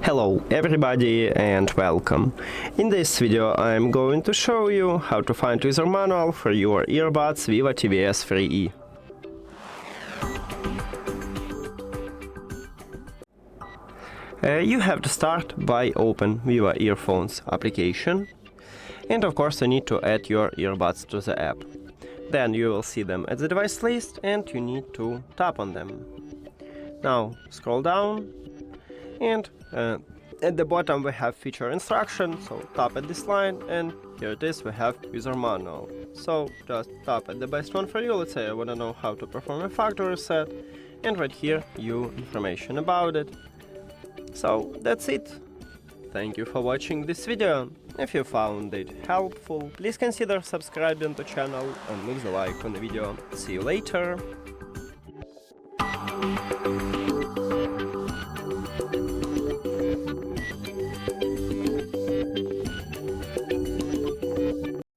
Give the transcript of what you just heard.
Hello everybody and welcome. In this video I'm going to show you how to find user manual for your earbuds VIVO TWS 3E. You have to start by open VIVO Earphones application, and of course you need to add your earbuds to the app. Then you will see them at the device list and you need to tap on them. Now scroll down and at the bottom we have feature instruction, so tap at this line and here it is, we have user manual. So just tap at the best one for you. Let's say I want to know how to perform a factory reset, and right here you information about it. So that's it. Thank you for watching this video. If you found it helpful, please consider subscribing to the channel and leave the like on the video. See you later.